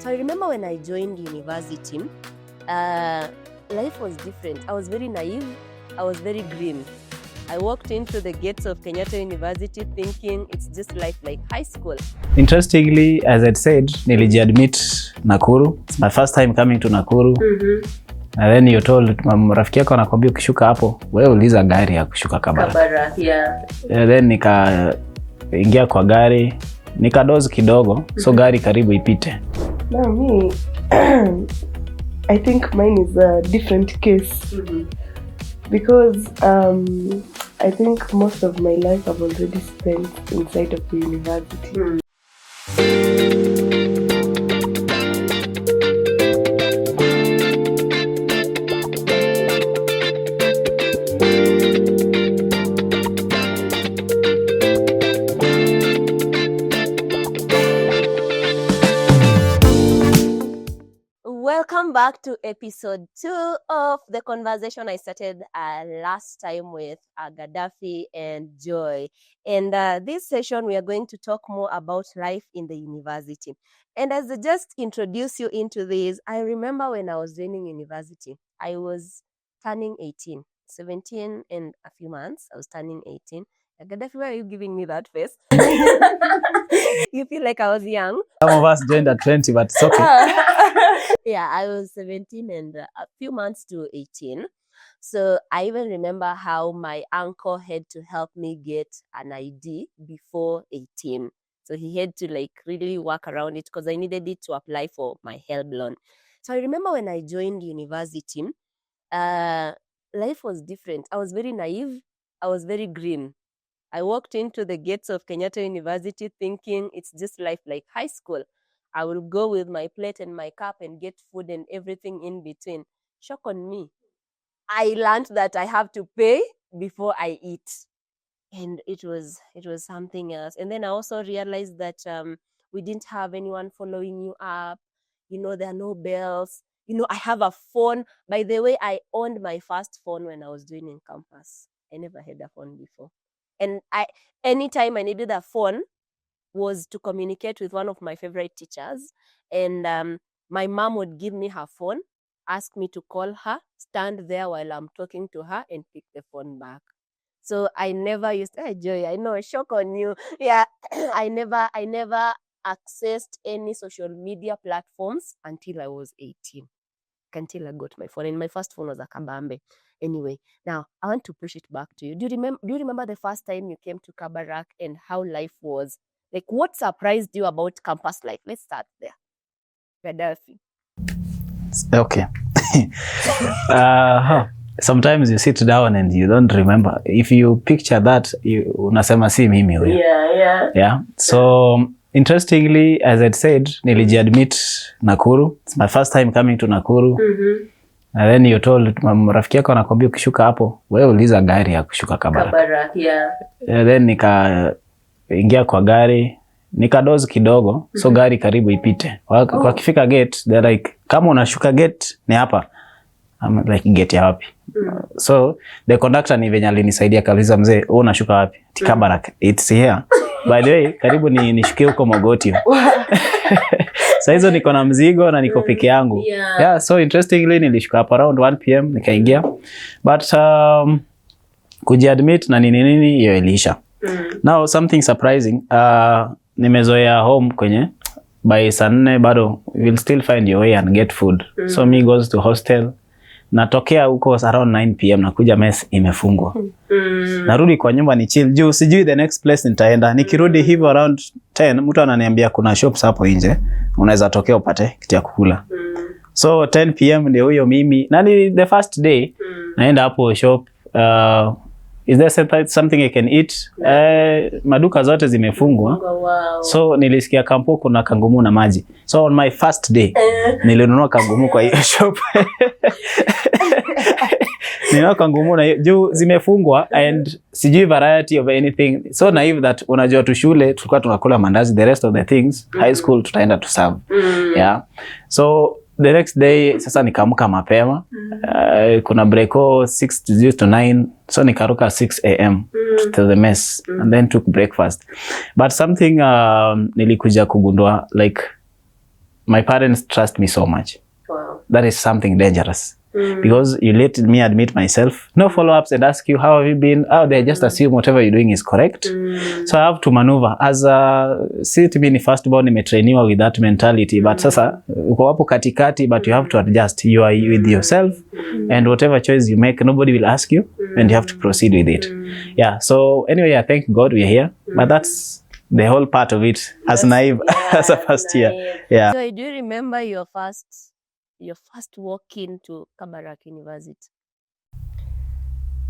So I remember when I joined university, life was different. I was very naive. I was very green. I walked into the gates of Kenyatta University thinking it's just life like high school. Interestingly, as I said, nilijiadmit Nakuru. It's my first time coming to Nakuru. And then you told rafiki yako anakwambia ukishuka hapo, wewe uliza gari ya kushuka Kabarak. Yeah. And then nikaingia kwa gari, nikadozi kidogo, so gari karibu ipite. Now me, I think mine is a different case. Because I think most of my life I've already spent inside of the university. Welcome back to episode 2 of the conversation I started last time with Gaddafi and Joy. And this session, we are going to talk more about life in the university. And as I just introduce you into this, I remember when I was joining university, I was turning 18, 17 and a few months. I was turning 18. Gaddafi, why are you giving me that face? You feel like I was young? Some of us joined at 20, but it's okay. Yeah, I was 17 and a few months to 18. So I even remember how my uncle had to help me get an ID before 18. So he had to like really work around it because I needed it to apply for my HELB loan. So I remember when I joined university, life was different. I was very naive. I was very green. I walked into the gates of Kenyatta University thinking it's just life like high school. I will go with my plate and my cup and get food and everything in between. Shock on me. I learned that I have to pay before I eat. And it was something else. And then I also realized that we didn't have anyone following you up. You know, there are no bells. You know, I have a phone. By the way, I owned my first phone when I was doing in campus. I never had a phone before. And anytime I needed a phone was to communicate with one of my favorite teachers. And my mom would give me her phone, ask me to call her, stand there while I'm talking to her and pick the phone back. So I never used, Joy, I know, shock on you. Yeah, I never accessed any social media platforms until I was 18. Until I got my phone. And my first phone was a Kabambe. Anyway, now I want to push it back to you. Do you remember the first time you came to Kabarak and how life was? Like, what surprised you about campus life? Let's start there. Gaddafi. Okay. Sometimes you sit down and you don't remember. If you picture that, unasema si mimi huyo. Yeah. So interestingly, as I said, nilijiadmit Nakuru. It's my first time coming to Nakuru. And then you told rafiki yako anakwambia ukishuka hapo, wewe uliza gari ya kushuka Kabarak. Yeah. And then nikaingia kwa gari, nikadozi kidogo, so gari karibu ipite. Kwa kifika gate, they're like, kama unashuka gate ni hapa. I'm like, gate ya wapi? So the conductor ni venye alinisaidia kabisa, mzee, wewe unashuka wapi? Kabarak. It's here. By the way, karibu nishukie huko Mogotio. So hizo niko na mzigo na niko peke yangu. Yeah, so interestingly nilishuka up around 1 PM nikaingia. But kujiadmit na nini hiyo ilisha. Now something surprising, nimezoea home kwenye by saa 4 bado will still find your way and get food. So me goes to hostel. Natokea huko around 9 PM nakuja mess imefungwa. Narudi kwa nyumba ni chill. Juu sijui the next place nitaenda. Nikirudi hivyo around 10 mtu ananiambia kuna shops hapo nje. Unaweza tokea upate kitu ya kukula. So 10 PM ndio huyo mimi. Nani the first day naenda hapo shop. Is there something I can eat? Maduka zote zimefungwa. Wow. So nilisikia kampo kuna kangumu na maji. So on my first day nilinunua kangumu kwa hiyo shop. Nilinunua kangumu na juu zimefungwa and sijui variety of anything. So naive that unajua tu shule tulikuwa tunakula mandazi, the rest of the things high school tutaenda to serve. Yeah. So the next day sasa nikaamka mapema. Kuna breko 6 to 9, so nikaruka 6 AM to the mess and then took breakfast. But something nilikuja kugundua, like my parents trust me so much. Wow. That is something dangerous. Because you let me admit myself, no follow-ups and ask you, how have you been? Oh, they just assume whatever you're doing is correct. So I have to maneuver. As a to be firstborn, nimetrainiwa with that mentality. But sasa, uko hapo katikati, but you have to adjust. You are with yourself, and whatever choice you make, nobody will ask you, and you have to proceed with it. Yeah, so anyway, I thank God we're here. But that's the whole part of it, as naive, as a first year. Yeah. So do you remember your first walk into Kabarak University?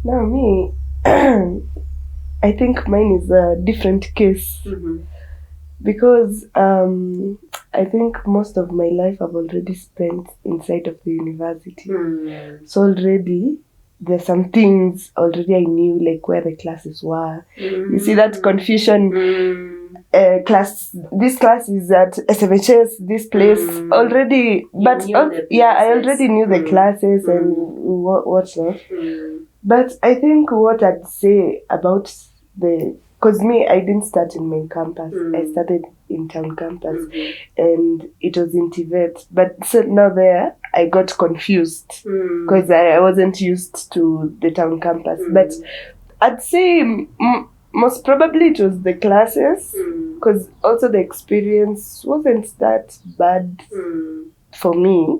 Now me, I think mine is a different case. Because I think most of my life I've already spent inside of the university. So already there's some things already I knew, like where the classes were. You see that confusion. This class is at SMHS, this place already, but I already knew the classes and what's not. But I think what I'd say about because me, I didn't start in main campus. I started in town campus, and it was in Tibet. But so now there, I got confused because I wasn't used to the town campus. But I'd say most probably it was the classes, because also the experience wasn't that bad for me.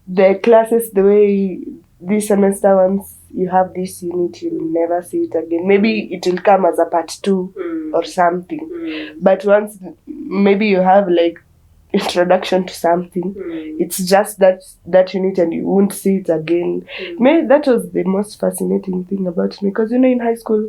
The classes, the way this semester, once you have this unit, you'll never see it again. Maybe it will come as a part 2 or something. But once maybe you have like introduction to something, it's just that unit and you won't see it again. Maybe that was the most fascinating thing about me, because in high school,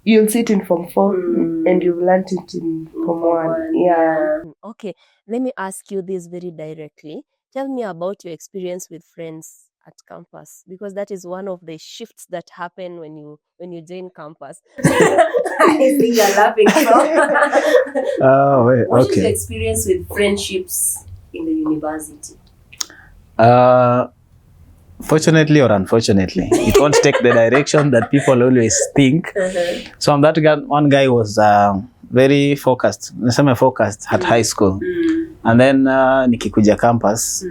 you'll see it in Form 4 and you've learned it in Form 1. Yeah. Okay, let me ask you this very directly. Tell me about your experience with friends at campus, because that is one of the shifts that happen when you join campus. I think you're laughing. Oh, wait, what is okay. your experience with friendships in the university? Fortunately or unfortunately, it won't take the direction that people always think. So that guy, one guy was very focused. Nasema focused at high school. And then nikikuja campus,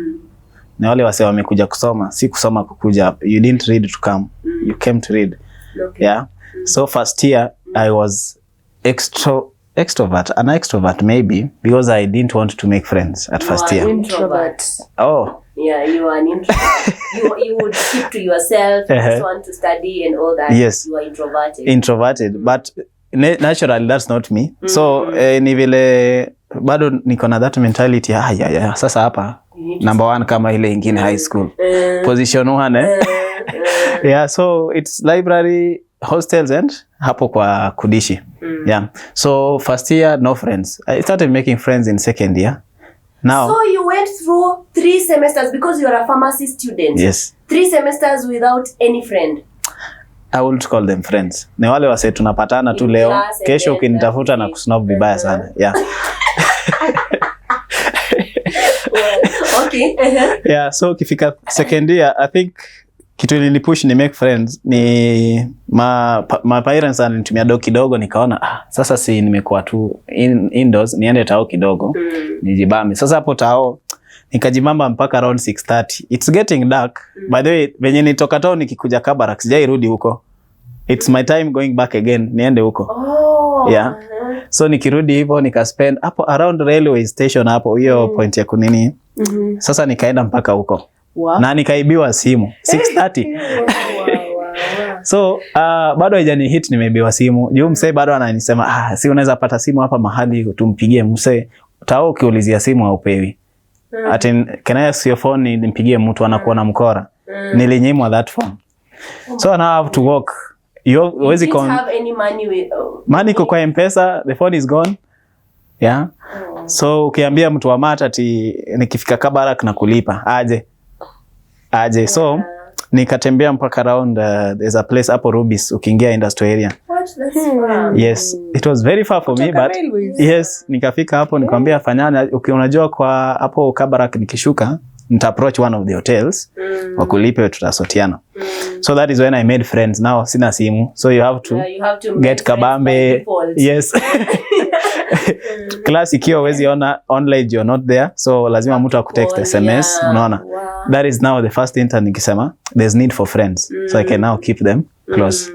na wale wase wamekuja kusoma, si kusoma kukuja. You didn't read to come. You came to read. Okay. Yeah. So first year I was an extrovert maybe, because I didn't want to make friends at first year. Introvert. Oh. Yeah, you are an introvert. you would keep to yourself, you just want to study and all that. Yes. You are introverted. Introverted, but naturally that's not me. So ni vile bado niko na that mentality. Sasa hapa number 1 kama ile ingine high school. Position 1 Yeah, so it's library, hostels and hapo kwa Kudishi. Yeah. So first year no friends. I started making friends in second year. Now, so you went through 3 semesters because you are a pharmacy student. Yes. 3 semesters without any friend. I would call them friends. Ni wale wase tunapatana tu leo, kesho ukinitafuta na kusnob vibaya sana. Yeah. Well, okay. Yeah, so kifika second year, I think kitu ilinipush ni make friends ni my parents alinitumia do kidogo, nikaona sasa si nimekuwa tu indoors, niende tao kidogo nijibame. Sasa hapo tao nikajimamba mpaka around 6:30. It's getting dark. By the way, venye nitoka tao nikikuja Kabarak sijairudi huko. It's my time going back again, niende huko. Oh. Yeah. So nikirudi hivyo nikaspend hapo around railway station hapo hiyo point ya kunini. Sasa nikaenda mpaka huko. Wow. Na nikaibiwa simu 6:30. So bado haijani hit nimeibiwa simu. Juu msee bado ananisema si unaweza pata simu hapa mahali tumpigie msee. Tao ukiulizia simu haupewi. Ati can I use your phone nimpigie mtu anakuwa na mkora. Nilinyimwa that phone. So now I have to walk. You didn't have any money with money kwa M-Pesa, the phone is gone. Yeah. So ukiambia mtu wa mata ati nikifika Kabarak na kulipa aje. So nikatembea mpaka around there's a place hapo Rubis ukiingia industrial area. What? That's far. Yes, it was very far for me, but yes, nikafika hapo nikamwambia fanyana unajua kwa hapo Kabarak nikishuka nita approach one of the hotels wakulipe tutasotiana. So that is when I made friends. Now sina simu, so you have to get kabambe. Yes. Class ikiwa huwezi ona online, you're not there, so lazima mtu akutext SMS, unaona. That is now the first intern nikisema there's need for friends, so I can now keep them close.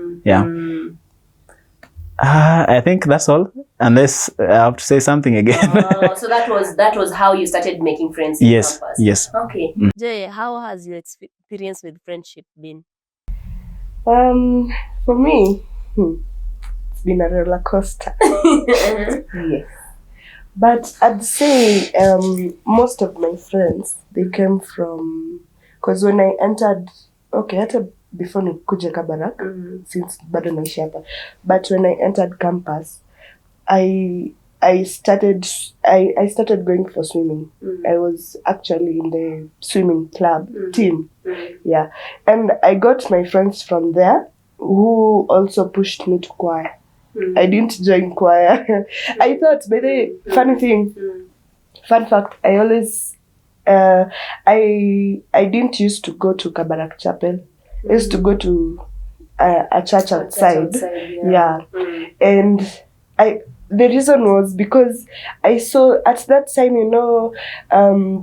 I think that's all, unless I have to say something again. So that was how you started making friends in Yes, campus. yes. Okay. Jay, how has your experience with friendship been? For me, it's been a roller coaster. Yes. But I'd say most of my friends, they came from, because when I entered, hata before nikuje Kabarak, since bado naishi hapa, but when I entered campus, I started going for swimming. I was actually in the swimming club team. Yeah. And I got my friends from there who also pushed me to choir. I didn't join choir. I thought, by the fun fact, I always, I didn't used to go to Kabarak Chapel. I used to go to a church outside. Yeah. And the reason was because I saw at that time,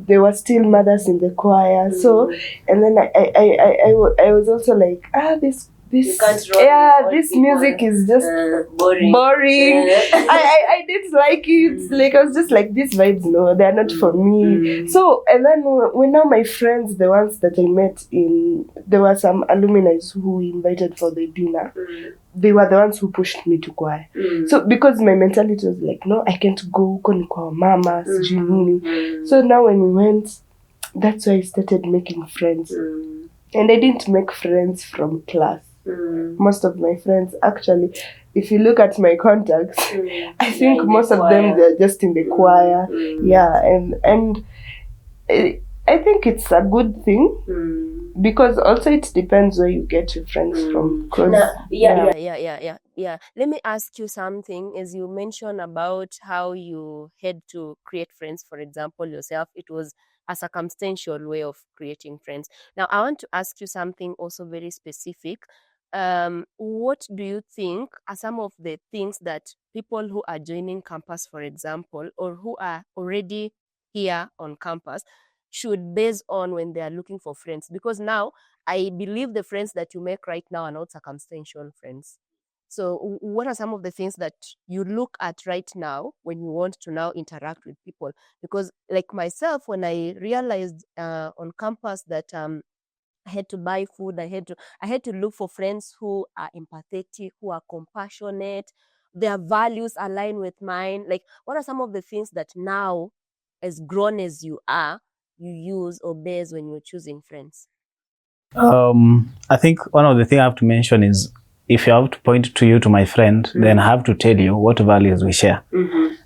there were still mothers in the choir. So, and then I was also like, this music is just boring. I didn't like it. Like, I was just like, these vibes, no, they're not for me. So, and then when now my friends, the ones that I met there were some alumni who we invited for the dinner. They were the ones who pushed me to choir. So, because my mentality was like, no, I can't go kwa mama, So now when we went, that's why I started making friends. And I didn't make friends from class. Most of my friends, actually, if you look at my contacts, I think most of them, they're just in the choir. Yeah, and I think it's a good thing, because also it depends where you get your friends from. Yeah. Let me ask you something. As you mentioned about how you had to create friends, for example, yourself, it was a circumstantial way of creating friends. Now, I want to ask you something also very specific. What do you think are some of the things that people who are joining campus, for example, or who are already here on campus should base on when they are looking for friends? Because now I believe the friends that you make right now are not circumstantial friends. So what are some of the things that you look at right now when you want to now interact with people? Because like myself, when I realized on campus that I had to buy food, I had to look for friends who are empathetic, who are compassionate, their values align with mine. Like, what are some of the things that now, as grown as you are, you use or base when you're choosing friends? I think one of the things I have to mention is, if I have to point to my friend, then I have to tell you what values we share.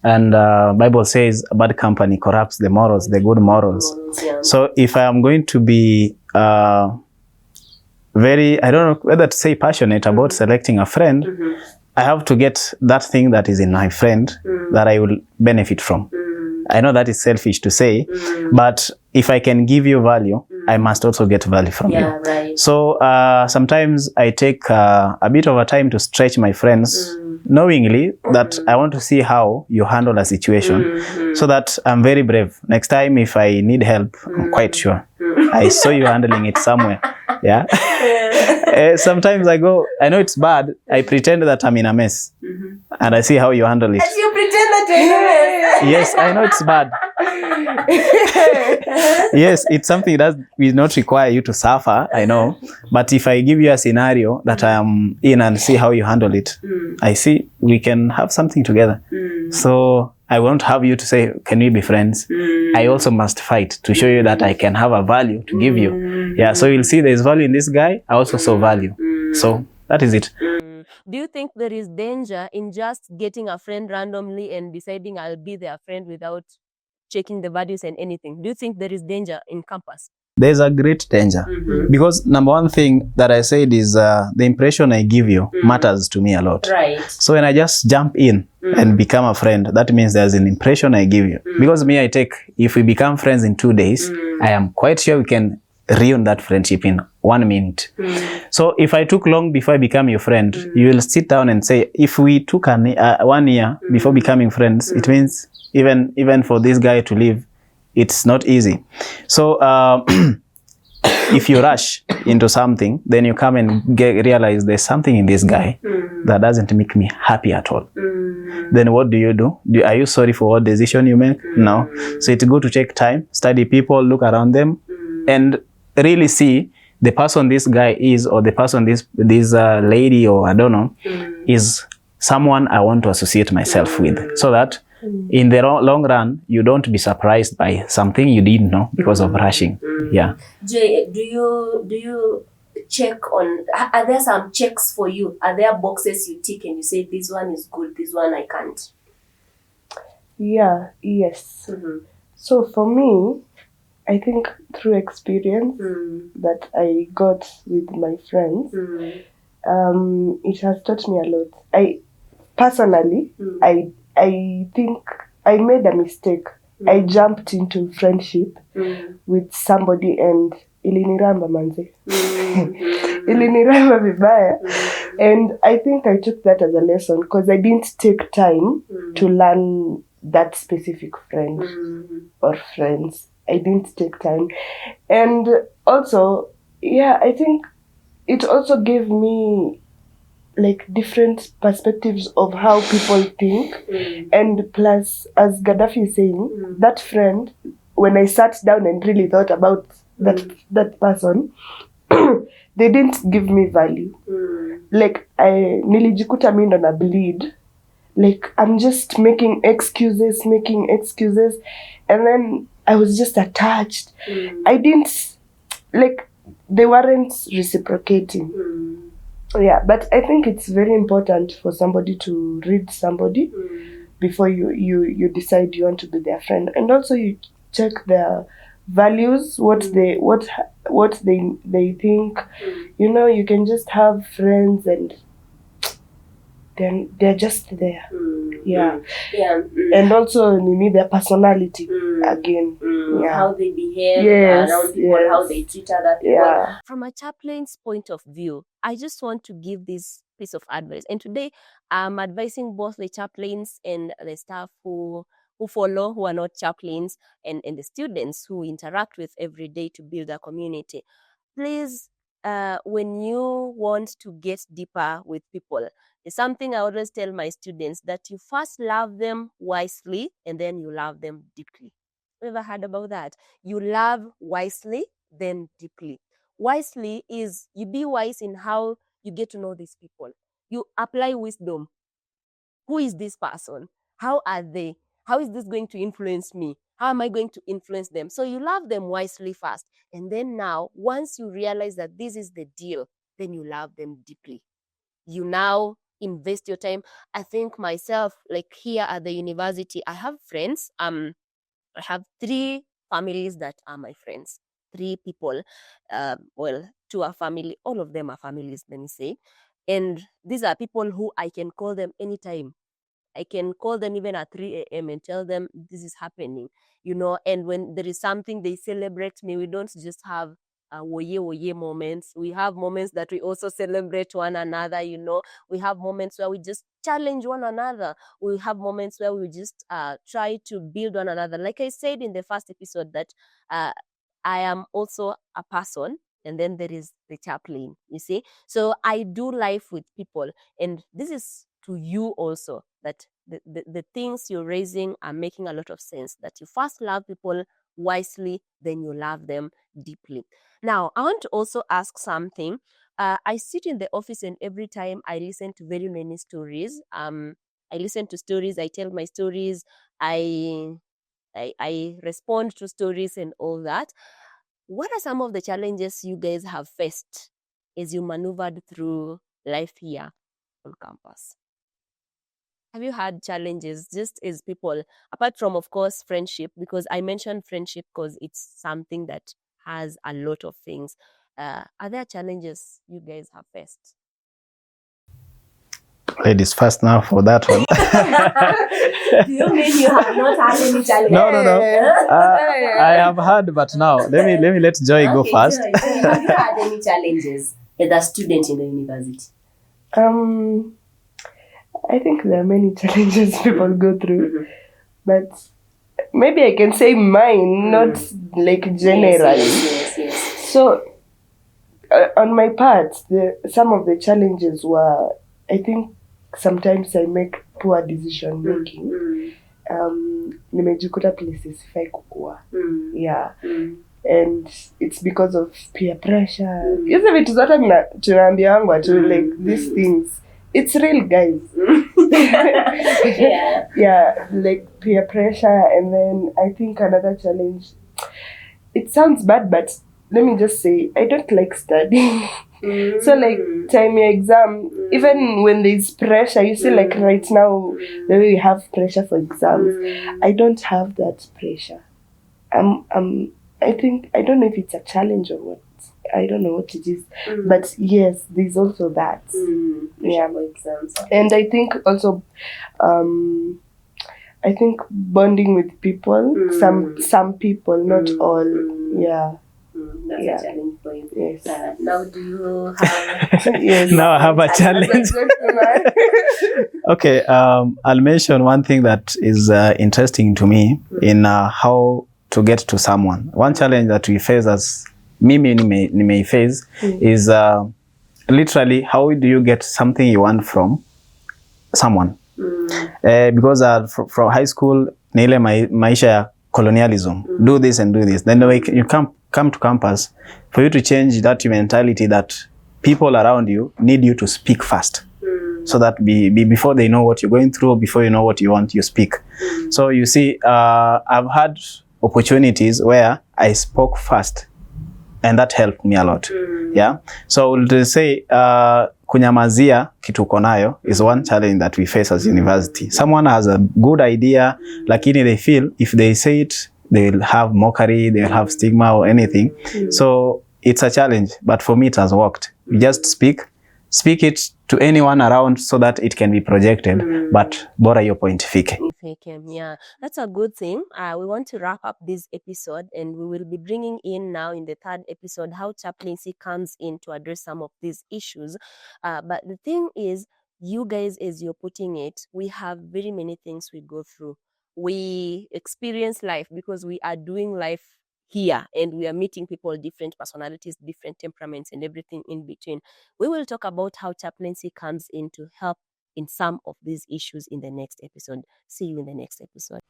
And Bible says bad company corrupts the morals, the good morals. So if I am going to be very, I don't know whether to say passionate about selecting a friend, I have to get that thing that is in my friend that I will benefit from. I know that is selfish to say, but if I can give you value, I must also get value from you. Right. So sometimes I take a bit of a time to stretch my friends, knowingly that I want to see how you handle a situation, so that I'm very brave. Next time, if I need help, I'm quite sure I saw you handling it somewhere. Yeah. Sometimes I know it's bad. I pretend that I'm in a mess, and I see how you handle it. You pretend that you're in a mess. Yes, I know it's bad. Yes, it's something that will not require you to suffer, I know. But if I give you a scenario that I am in and see how you handle it, I see we can have something together. So I won't have you to say, can we be friends? I also must fight to show you that I can have a value to give you. Yeah, so you'll see there's value in this guy. I also saw value. So that is it. Do you think there is danger in just getting a friend randomly and deciding I'll be their friend without checking the values and anything? Do you think there is danger in campus? There's a great danger. Because number one thing that I said is the impression I give you matters to me a lot. Right. So when I just jump in and become a friend, that means there's an impression I give you. Because me, I take, if we become friends in 2 days, I am quite sure we can ruin that friendship in 1 minute. So if I took long before I become your friend, you will sit down and say, if we took 1 year before becoming friends, it means even for this guy to leave, it's not easy. So if you rush into something, then you come and realize there's something in this guy that doesn't make me happy at all. Then what do? Are you sorry for what decision you make? No. So it's good to take time, study people, look around them, and really see the person this guy is, or the person this lady, or I don't know, is someone I want to associate myself with, so that in the long run, you don't be surprised by something you didn't know because of rushing. Yeah. Jay, do you check on, are there some checks for you? Are there boxes you tick and you say, this one is good, this one I can't? Yeah, yes. So for me, I think through experience that I got with my friends, it has taught me a lot. I personally, I think I made a mistake. I jumped into friendship with somebody and iliniramba manze. Iliniramba vibaya. And I think I took that as a lesson because I didn't take time to learn that specific friend or friends. I didn't take time. And also, yeah, I think it also gave me like different perspectives of how people think. And plus, as Gaddafi is saying, that friend, when I sat down and really thought about that person, they didn't give me value. Like, nilijikuta mi ndo na bleed. Like, I'm just making excuses. And then I was just attached. I didn't, like, they weren't reciprocating. Yeah, but I think it's very important for somebody to read somebody before you decide you want to be their friend. And also you check their values, what they think. You know, you can just have friends and then they're just there. Yeah. And also you need their personality again. Yeah. How they behave around people, how they treat other people. Yeah. From a chaplain's point of view, I just want to give this piece of advice. And today I'm advising both the chaplains and the staff who follow, who are not chaplains, and the students who interact with every day to build a community. Please, when you want to get deeper with people, it's something I always tell my students, that you first love them wisely and then you love them deeply. Ever heard about that? You love wisely, then deeply. Wisely is you be wise in how you get to know these people. You apply wisdom. Who is this person? How are they? How is this going to influence me? How am I going to influence them? So you love them wisely first. And then now, once you realize that this is the deal, then you love them deeply. You now invest your time. I think myself, like here at the university, I have friends. I have 3 families that are my friends. 3 people. Well, 2 are family. All of them are families, let me say. And these are people who I can call them anytime. I can call them even at 3 a.m. and tell them this is happening, you know. And when there is something, they celebrate me. We don't just have woye moments. We have moments that we also celebrate one another, you know. We have moments where we just challenge one another. We have moments where we just try to build one another. Like I said in the first episode, that I am also a person, and then there is the chaplain, you see. So I do life with people, and this is to you also, that the things you're raising are making a lot of sense, that you first love people wisely, then you love them deeply. Now, I want to also ask something. I sit in the office, and every time I listen to very many stories. I listen to stories, I tell my stories, I respond to stories and all that. What are some of the challenges you guys have faced as you maneuvered through life here on campus? Have you had challenges just as people, apart from, of course, friendship? Because I mentioned friendship because it's something that has a lot of things. Are there challenges you guys have faced? ladies first now for that one. Do you mean you have not had any challenge? No. I have had, but now let me let Joy go first. Joy, have you had any challenges as a student in the university? I think there are many challenges people go through, but maybe I can say mine, not like general. Yes. So, on my part, some of the challenges were, I think sometimes I make poor decision making. Nimejikuta places sifai kukua. Yeah. And it's because of peer pressure. Hizo vitu zote tunaambiangwa tu, like these things. It's real, guys. Yeah, like peer pressure. And then I think another challenge, it sounds bad, but let me just say, I don't like studying. So like time your exam, even when there's pressure, you see like right now, the way we have pressure for exams, I don't have that pressure. I think, I don't know if it's a challenge or what. I don't know what it is. But yes, there's also that. Yeah. Exams. And I think also, I think bonding with people, some people, not all. Yeah. That's a challenge for you. Yes. Now do you have... Yes. Now I have a challenge. Okay, I'll mention one thing that is interesting to me in how to get to someone. One challenge that we face as mimi nime face is literally how do you get something you want from someone? Because from high school ni ile maisha ya colonialism. Do this and do this. Then you come to campus, for you to change that mentality that people around you need you to speak fast. So that before they know what you're going through, before you know what you want, you speak. So you see, I've had opportunities where I spoke fast, and that helped me a lot. Yeah. So to say, kunyamazia kitu uko nayo is one challenge that we face as university. Someone has a good idea, lakini they feel if they say it, they will have mockery, they will have stigma or anything. So it's a challenge, but for me it has worked. You just speak it to anyone around so that it can be projected, but bora your point fike. Yeah, that's a good thing. We want to wrap up this episode, and we will be bringing in now in the third episode how chaplaincy comes in to address some of these issues. But the thing is, you guys, as you're putting it, we have very many things we go through. We experience life because we are doing life here, and we are meeting people, different personalities, different temperaments, and everything in between. We will talk about how chaplaincy comes in to help in some of these issues in the next episode. See you in the next episode.